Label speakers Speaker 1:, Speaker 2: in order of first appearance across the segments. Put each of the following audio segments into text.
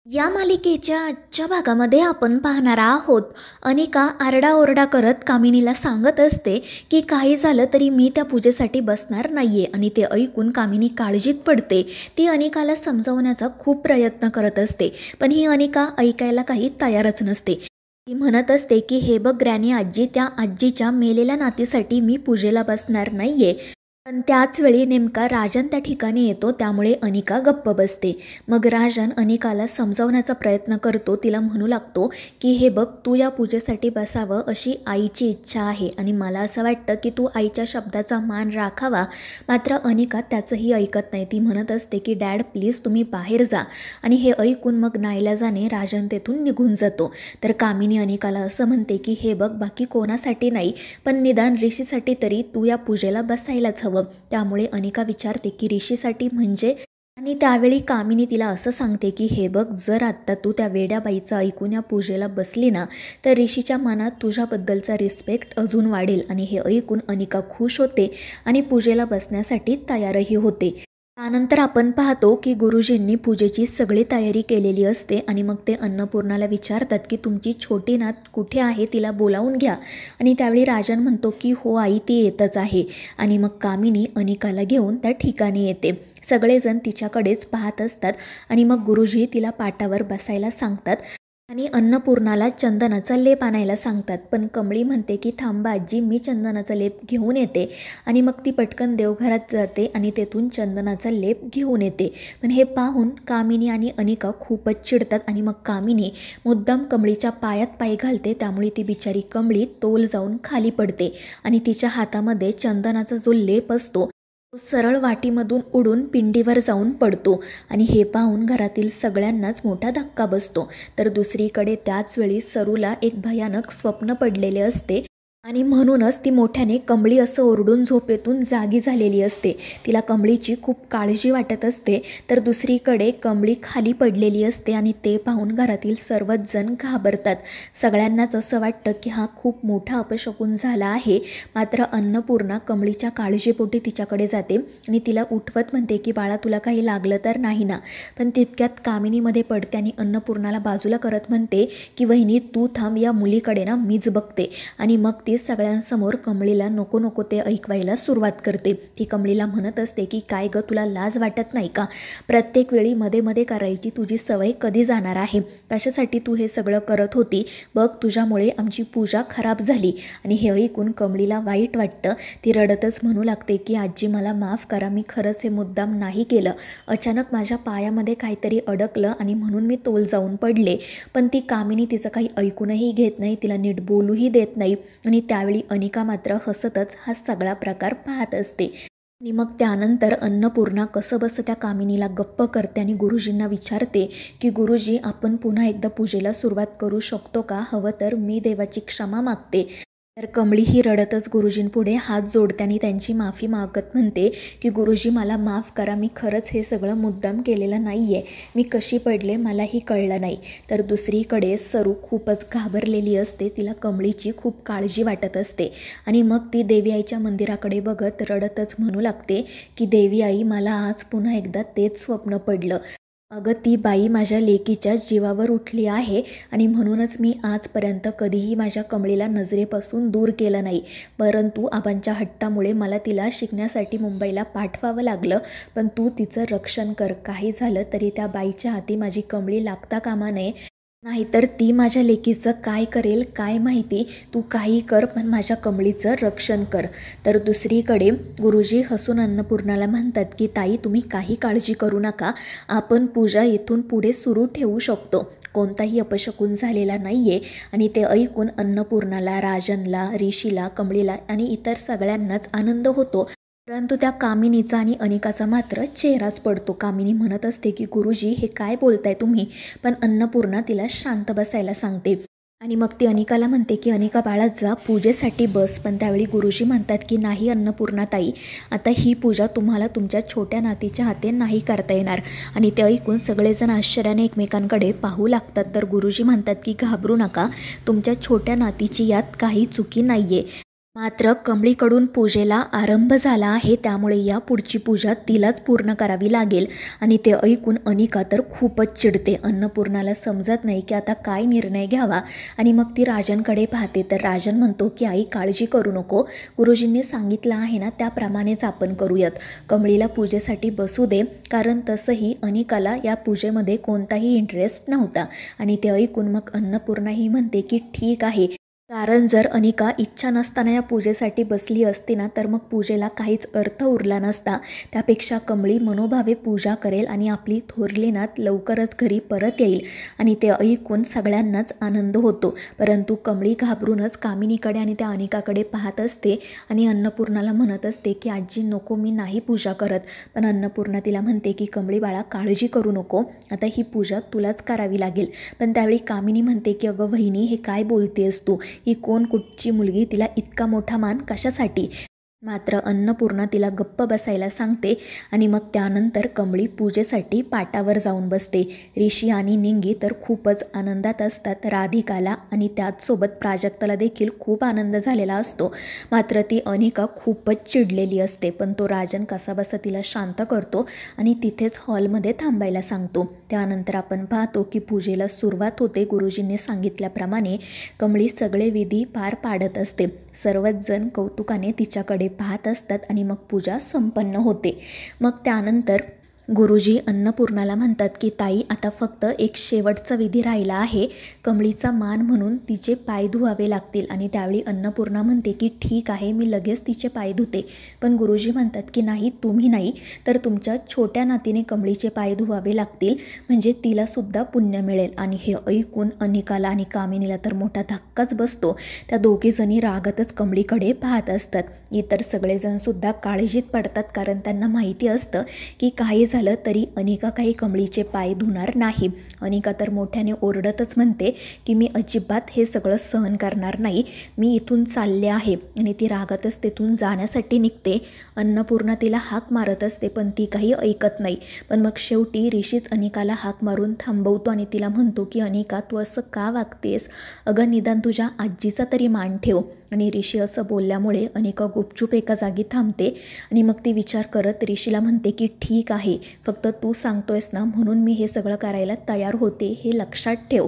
Speaker 1: या मालिकेच्या आजच्या भागामध्ये आपण पाहणार आहोत, अनिका आरडाओरडा करत कामिनीला सांगत असते की काही झालं तरी मी त्या पूजेसाठी बसणार नाहीये आणि ते ऐकून कामिनी काळजीत पडते। ती अनिकाला समजावण्याचा खूप प्रयत्न करत असते, पण ही अनिका ऐकायला काही तयारच नसते। ती म्हणत असते की हे बघ ग्रॅनी आजी, त्या आजीच्या मेलेल्या नातीसाठी मी पूजेला बसणार नाहीये। पण त्याच वेळी नेमका राजन त्या ठिकाणी येतो, त्यामुळे अनिका गप्प बसते। मग राजन अनिकाला समजावण्याचा प्रयत्न करतो, तिला म्हणू लागतो की हे बघ, तू या पूजेसाठी बसावं अशी आईची इच्छा आहे आणि मला असं वाटतं की तू आईच्या शब्दाचा मान राखावा। मात्र अनिका त्याचंही ऐकत नाही। ती म्हणत असते की डॅड प्लीज तुम्ही बाहेर जा, आणि हे ऐकून मग नाईलाजाने राजन तेथून निघून जातो। तर कामिनी अनिकाला असं म्हणते की हे बघ, बाकी कोणासाठी नाही पण निदान ऋषीसाठी तरी तू या पूजेला बसायलाच हवं। त्यामुळे अनिका विचारते की ऋषीसाठी म्हणजे, आणि त्यावेळी कामिनी तिला असं सांगते की हे बघ, जर आत्ता तू त्या वेड्या बाईचं ऐकून या पूजेला बसली ना, तर ऋषीच्या मनात तुझ्याबद्दलचा रिस्पेक्ट अजून वाढेल। आणि हे ऐकून अनिका खुश होते आणि पूजेला बसण्यासाठी तयारही होते। त्यानंतर आपण पाहतो की गुरुजींनी पूजेची सगळी तयारी केलेली असते आणि मग ते अन्नपूर्णाला विचारतात की तुमची छोटी नात कुठे आहे, तिला बोलावून घ्या। आणि त्यावेळी राजन म्हणतो की हो आई, ती येतच आहे। आणि मग कामिनी अनिकाला घेऊन त्या ठिकाणी येते। सगळेजण तिच्याकडेच पाहत असतात आणि मग गुरुजी तिला पाटावर बसायला सांगतात आणि अन्नपूर्णाला चंदनाचा लेप आणायला सांगतात। पण कमळी म्हणते की थांबा आजी, मी चंदनाचा लेप घेऊन येते। आणि मग ती पटकन देवघरात जाते आणि तेथून चंदनाचा लेप घेऊन येते। पण हे पाहून कामिनी आणि अनिका खूपच चिडतात आणि मग कामिनी मुद्दाम कमळीच्या पायात पाय घालते, त्यामुळे ती बिचारी कमळी तोल जाऊन खाली पडते आणि तिच्या हातामध्ये चंदनाचा जो लेप असतो तो सरळ वाटीमधून उडून पिंडीवर जाऊन पडतो। आणि हे पाहून घरातील सगळ्यांनाच मोठा धक्का बसतो। तर दुसरीकडे त्याच वेळी सरूला एक भयानक स्वप्न पडलेले असते आणि म्हणूनच ती मोठ्याने कमळी असं ओरडून झोपेतून जागी झालेली असते। तिला कमळीची खूप काळजी वाटत असते। तर दुसरीकडे कमळी खाली पडलेली असते आणि ते पाहून घरातील सर्वच जण घाबरतात। सगळ्यांनाच असं वाटतं की हा खूप मोठा अपशकुन झाला आहे। मात्र अन्नपूर्णा कमळीच्या काळजीपोटी तिच्याकडे जाते आणि तिला उठवत म्हणते की बाळा, तुला काही लागलं तर नाही ना। पण तितक्यात कामिनीमध्ये पडते आणि अन्नपूर्णाला बाजूला करत म्हणते की वहिनी तू थांब, या मुलीकडे ना मीच बघते। आणि मग ती सगळ्यांसमोर कमळीला नको नको ते ऐकवायला सुरुवात करते। ती कमळीला म्हणत असते की काय ग, तुला लाज वाटत नाही का? प्रत्येक वेळी मध्ये मध्ये करायची तुझी सवय कधी जाणार आहे? कशासाठी तू हे सगळं करत होती? बघ, तुझ्यामुळे आमची पूजा खराब झाली। आणि हे ऐकून कमळीला वाईट वाटतं। ती रडतच म्हणू लागते की आजी मला माफ करा, मी खरंच हे मुद्दाम नाही केलं। अचानक माझ्या पायामध्ये काहीतरी अडकलं आणि म्हणून मी तोल जाऊन पडले। पण ती कामिनी तिचं काही ऐकूनही घेत नाही, तिला नीट बोलूही देत नाही। आणि त्यावेळी अनिका मात्र हसतच हा सगळा प्रकार पाहत असते। आणि मग त्यानंतर अन्नपूर्णा कसंबसं त्या कामिनीला गप्प करते आणि गुरुजींना विचारते की गुरुजी, आपण पुन्हा एकदा पूजेला सुरुवात करू शकतो का? हवं तर मी देवाची क्षमा मागते। तर कमळी ही रडतच गुरुजींपुढे हात जोडते आणि त्यांची माफी मागत म्हणते की गुरुजी मला माफ करा, मी खरंच हे सगळं मुद्दाम केलेलं नाहीये, मी कशी पडले मलाही कळलं नाही। तर दुसरीकडे सरू खूपच घाबरलेली असते, तिला कमळीची खूप काळजी वाटत असते। आणि मग ती देवी आईच्या मंदिराकडे बघत रडतच म्हणू लागते की देवी आई, मला आज पुन्हा एकदा तेच स्वप्न पडलं। अगं, ती बाई माझ्या लेकीच्या जीवावर उठली आहे आणि म्हणूनच मी आजपर्यंत कधीही माझ्या कमळीला नजरेपासून दूर केलं नाही। परंतु आबांच्या हट्टामुळे मला तिला शिकण्यासाठी मुंबईला पाठवावं लागलं। पण तू तिचं रक्षण कर, काही झालं तरी त्या बाईच्या हाती माझी कमळी लागता कामा नये, नाहीतर ती माझ्या लेकीचं काय करेल काय माहिती। तू काही कर, पण माझ्या कमळीचं रक्षण कर। तर दुसरीकडे गुरुजी हसून अन्नपूर्णाला म्हणतात की ताई, तुम्ही काही काळजी करू नका, आपण पूजा इथून पुढे सुरू ठेवू शकतो, कोणताही अपशकुन झालेला नाहीये। आणि ते ऐकून अन्नपूर्णाला, राजनला, ऋषीला, कमळीला आणि इतर सगळ्यांनाच आनंद होतो। परंतु त्या कामिनीचा आणि अनिकाचा मात्र चेहराच पडतो। कामिनी म्हणत असते की गुरुजी, हे काय बोलताय तुम्ही? पण अन्नपूर्णा तिला शांत बसायला सांगते आणि मग ती अनिकाला म्हणते की अनिका बाळा, जा पूजेसाठी बस। पण त्यावेळी गुरुजी म्हणतात की नाही अन्नपूर्णा ताई, आता ही पूजा तुम्हाला तुमच्या छोट्या नातीच्या हाते नाही करता येणार। आणि ते ऐकून सगळेजण आश्चर्याने एकमेकांकडे पाहू लागतात। तर गुरुजी म्हणतात की घाबरू नका, तुमच्या छोट्या नातीची यात काही चुकी नाहीये। मात्र कमळीकडून पूजेला आरंभ झाला आहे, त्यामुळे या पुढची पूजा तिलाच पूर्ण करावी लागेल आणि ते ऐकून अनिका तर खूपच चिडते. अन्नपूर्णाला समजत नाही की आता काय निर्णय घ्यावा आणि मग ती राजनकडे पाहते. तर राजन म्हणतो की आई काळजी करू नको, गुरुजींनी सांगितलं आहे ना त्याप्रमाणेच आपण करूयात. कमळीला पूजेसाठी बसू दे, कारण तसंही अनिकाला या पूजेमध्ये कोणताही इंटरेस्ट नव्हता. आणि ते ऐकून मग अन्नपूर्णाही म्हणते की ठीक आहे, कारण जर अनिका इच्छा नसताना या पूजेसाठी बसली असती ना तर मग पूजेला काहीच अर्थ उरला नसता. त्यापेक्षा कमळी मनोभावे पूजा करेल आणि आपली थोरली नात लवकरच घरी परत येईल. आणि ते ऐकून सगळ्यांनाच आनंद होतो. परंतु कमळी घाबरूनच कामिनीकडे आणि त्या अनिकाकडे पाहत असते आणि अन्नपूर्णाला म्हणत असते की आजी नको, मी नाही पूजा करत. पण अन्नपूर्णा तिला म्हणते की कमळी बाळा काळजी करू नको, आता ही पूजा तुलाच करावी लागेल. पण त्यावेळी कामिनी म्हणते की अगं वहिनी हे काय बोलतेस तू, ही कोण कुठची मुलगी, तिला इतका मोठा मान कशासाठी. मात्र अन्नपूर्णा तिला गप्प बसायला सांगते आणि मग त्यानंतर कमळी पूजेसाठी पाटावर जाऊन बसते. ऋषी आणि निंगी तर खूपच आनंदात असतात. राधिकाला आणि त्याचसोबत प्राजक्ताला देखील खूप आनंद झालेला असतो. मात्र ती अनिका खूपच चिडलेली असते. पण तो राजन कसाबसा तिला शांत करतो आणि तिथेच हॉलमध्ये थांबायला सांगतो. त्यानंतर आपण पाहतो की पूजेला सुरुवात होते. गुरुजींनी सांगितल्याप्रमाणे कमळी सगळे विधी पार पाडत असते. सर्वच जण कौतुकाने तिच्याकडे पाहत असतात आणि मग पूजा संपन्न होते. मग त्यानंतर गुरुजी अन्नपूर्णाला म्हणतात की ताई आता फक्त एक शेवटचा विधी राहिला आहे, कमळीचा मान म्हणून तिचे पाय धुवावे लागतील. आणि त्यावेळी अन्नपूर्णा म्हणते की ठीक आहे, मी लगेच तिचे पाय धुते. पण गुरुजी म्हणतात की नाही, तुम्ही नाही तर तुमच्या छोट्या नातीने कमळीचे पाय धुवावे लागतील, म्हणजे तिलासुद्धा पुण्य मिळेल. आणि हे ऐकून अनिकाला आणि कामिनीला तर मोठा धक्काच बसतो. त्या दोघीजणी रागातच कमळीकडे पाहत असतात. इतर सगळेजणसुद्धा काळजीत पडतात, कारण त्यांना माहिती असतं की काही झालं तरी अनिका काही कमळीचे पाय धुणार नाही. अनिका तर मोठ्याने ओरडतच म्हणते की मी अजिबात हे सगळं सहन करणार नाही, मी इथून चालले आहे. आणि ती रागातच तिथून जाण्यासाठी निघते. अन्नपूर्णा तिला हाक मारत असते पण ती काही ऐकत नाही. पण मग शेवटी ऋषीच अनिकाला हाक मारून थांबवतो आणि तिला म्हणतो की अनिका तू असं का वागतेस, अगं निदान तुझ्या आजीचा तरी मान ठेव. आणि ऋषी असं बोलल्यामुळे अनिका गुपचूप एका जागी थांबते आणि मग ती विचार करत ऋषीला म्हणते की ठीक आहे, फक्त तू सांगतोयस ना म्हणून मी हे सगळं करायला तयार होते, हे लक्षात ठेव.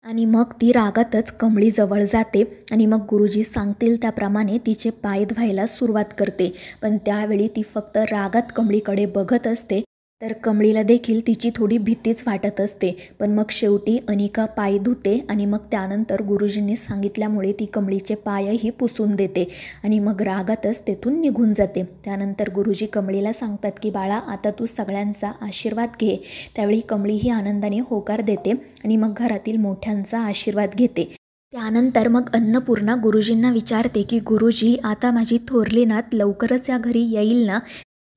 Speaker 1: आणि मग ती रागातच कमळीजवळ जाते आणि मग गुरुजी सांगतील त्याप्रमाणे तिचे पाय धुवायला सुरुवात करते. पण त्यावेळी ती फक्त रागात कमळीकडे बघत असते. तर कमळीला देखील तिची थोडी भीतीच वाटत असते. पण मग शेवटी अनिका पाय धुते आणि मग त्यानंतर गुरुजींनी सांगितल्यामुळे ती कमळीचे पायही पुसून देते आणि मग रागातच तेथून निघून जाते. त्यानंतर गुरुजी कमळीला सांगतात की बाळा आता तू सगळ्यांचा आशीर्वाद घे. त्यावेळी कमळीही आनंदाने होकार देते आणि मग घरातील मोठ्यांचा आशीर्वाद घेते. त्यानंतर मग अन्नपूर्णा गुरुजींना विचारते की गुरुजी आता माझी थोरली नात लवकरच या घरी येईल ना,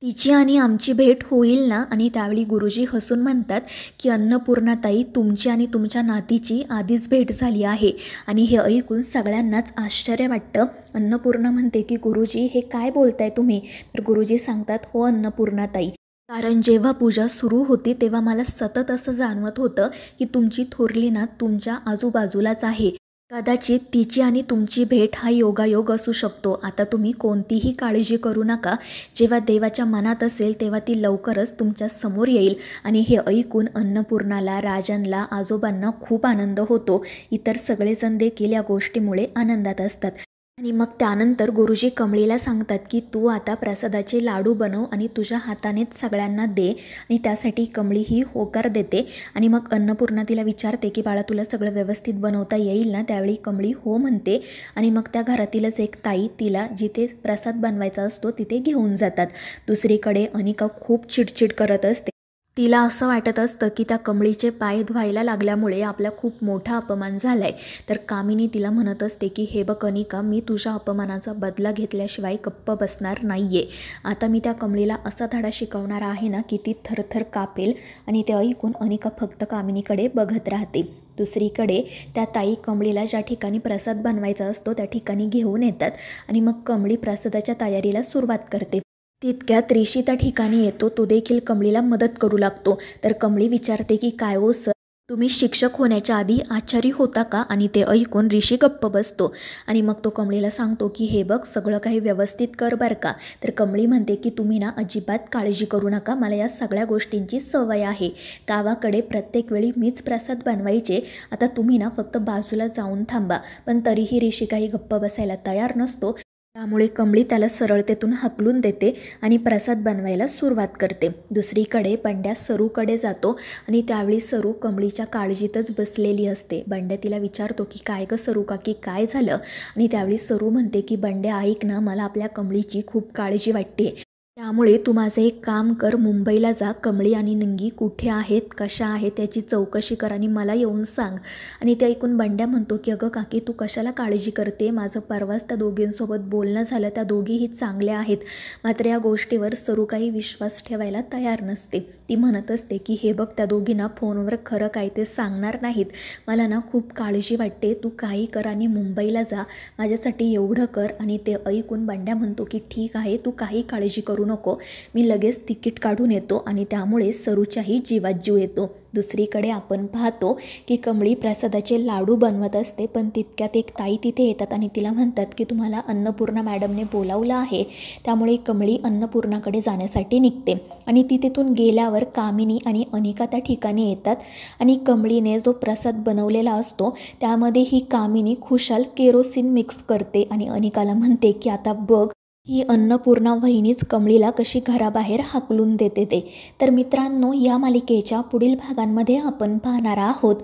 Speaker 1: तिची आणि आमची भेट होईल ना. आणि त्यावेळी गुरुजी हसून म्हणतात की अन्नपूर्णाताई तुमची आणि तुमच्या नातीची आधीच भेट झाली आहे. आणि हे ऐकून सगळ्यांनाच आश्चर्य वाटतं. अन्नपूर्णा म्हणते की गुरुजी हे काय बोलताय तुम्ही. तर गुरुजी सांगतात हो अन्नपूर्णाताई, कारण जेव्हा पूजा सुरू होती तेव्हा मला सतत असं जाणवत होतं की तुमची थोरली नात तुमच्या आजूबाजूलाच आहे. कदाचित तिची आणि तुमची भेट हा योगायोग असू शकतो. आता तुम्ही कोणतीही काळजी करू नका, जेव्हा देवाच्या मनात असेल तेव्हा ती लवकरच तुमच्या समोर येईल. आणि हे ऐकून अन्नपूर्णाला, राजनला, आजोबांना खूप आनंद होतो. इतर सगळेजण देखील या गोष्टीमुळे आनंदात असतात. आणि मग त्यानंतर गुरुजी कमळीला सांगतात की तू आता प्रसादाचे लाडू बनव आणि तुझ्या हातानेच सगळ्यांना दे. आणि त्यासाठी कमळी ही होकार देते. आणि मग अन्नपूर्णा तिला विचारते की बाळा तुला सगळं व्यवस्थित बनवता येईल ना. त्यावेळी कमळी हो म्हणते आणि मग त्या घरातीलच एक ताई तिला जिथे प्रसाद बनवायचा असतो तिथे घेऊन जातात. दुसरीकडे अनिका खूप चिडचिड करत असते. तिला असं वाटत असतं की त्या कमळीचे पाय धुवायला लागल्यामुळे आपला खूप मोठा अपमान झाला आहे. तर कामिनी तिला म्हणत असते की हे बघ अनिका, मी तुझ्या अपमानाचा बदला घेतल्याशिवाय गप्प बसणार नाही आहे. आता मी त्या कमळीला असा धडा शिकवणार आहे ना की ती थरथर कापेल. आणि ते ऐकून अनिका फक्त कामिनीकडे बघत राहते. दुसरीकडे त्या ताई कमळीला ज्या ठिकाणी प्रसाद बनवायचा असतो त्या ठिकाणी घेऊन येतात आणि मग कमळी प्रसादाच्या तयारीला सुरुवात करते. तितक्यात ऋषी त्या ठिकाणी येतो. तो देखील कमळीला मदत करू लागतो. तर कमळी विचारते की काय हो सर, तुम्ही शिक्षक होण्याच्या आधी आचारी होता का? आणि ते ऐकून ऋषी गप्प बसतो आणि मग तो कमळीला सांगतो की हे बघ, सगळं काही व्यवस्थित कर बरं का. तर कमळी म्हणते की तुम्ही ना अजिबात काळजी करू नका, मला या सगळ्या गोष्टींची सवय आहे. गावाकडे प्रत्येक वेळी मीच प्रसाद बनवायचे. आता तुम्ही ना फक्त बाजूला जाऊन थांबा. पण तरीही ऋषी काही गप्प बसायला तयार नसतो. त्यामुळे कमळी त्याला सरळतेतून हकलून देते आणि प्रसाद बनवायला सुरुवात करते. दुसरीकडे बंड्या सरूकडे जातो आणि त्यावेळी सरू कमळीच्या काळजीतच बसलेली असते. बंड्या तिला विचारतो की काय गं सरू काकी, काय झालं? आणि त्यावेळी सरू म्हणते की बंड्या ऐक ना, मला आपल्या कमळीची खूप काळजी वाटते. त्यामुळे तू माझं एक काम कर, मुंबईला जा, कमळी आणि निंगी कुठे आहेत, कशा आहेत याची चौकशी कर आणि मला येऊन सांग. आणि ते ऐकून बंड्या म्हणतो की अगं काकी, तू कशाला काळजी करते? माझं परवाच त्या दोघींसोबत बोलणं झालं, त्या दोघीही चांगल्या आहेत. मात्र या गोष्टीवर सरू काही विश्वास ठेवायला तयार नसते. ती म्हणत असते की हे बघ, त्या दोघींना फोनवर खरं काय ते सांगणार नाहीत. मला ना खूप काळजी वाटते, तू काही कर आणि मुंबईला जा, माझ्यासाठी एवढं कर. आणि ते ऐकून बंड्या म्हणतो की ठीक आहे, तू काही काळजी करू नको, मी लगेच तिकीट काढून येतो. आणि त्यामुळे सरूच्याही जीवात जीव येतो. दुसरीकडे आपण पाहतो की कमळी प्रसादाचे लाडू बनवत असते, पण तितक्यात एक ताई तिथे येतात आणि तिला म्हणतात की तुम्हाला अन्नपूर्णा मॅडमने बोलावलं आहे. त्यामुळे कमळी अन्नपूर्णाकडे जाण्यासाठी निघते आणि ती तिथून गेल्यावर कामिनी आणि अनिका त्या ठिकाणी येतात. आणि कमळीने जो प्रसाद बनवलेला असतो त्यामध्ये ही कामिनी खुशाल केरोसिन मिक्स करते आणि अनिकाला म्हणते की आता बघ, ही अन्नपूर्णा वहिनीच कमळीला कशी घराबाहेर हाकलून देते ते. तर मित्रांनो, या मालिकेच्या पुढील भागांमध्ये आपण पाहणार आहोत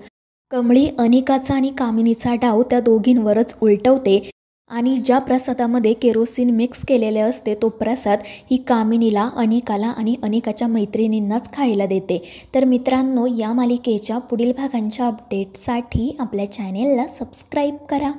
Speaker 1: कमळी अनिकाचा आणि कामिनीचा डाव त्या दोघींवरच उलटवते आणि ज्या प्रसादामध्ये केरोसिन मिक्स केलेले असते तो प्रसाद ही कामिनीला, अनिकाला आणि अनिकाच्या मैत्रिणींनाच खायला देते. तर मित्रांनो, या मालिकेच्या पुढील भागांच्या अपडेटसाठी आपल्या चॅनेलला सबस्क्राईब करा.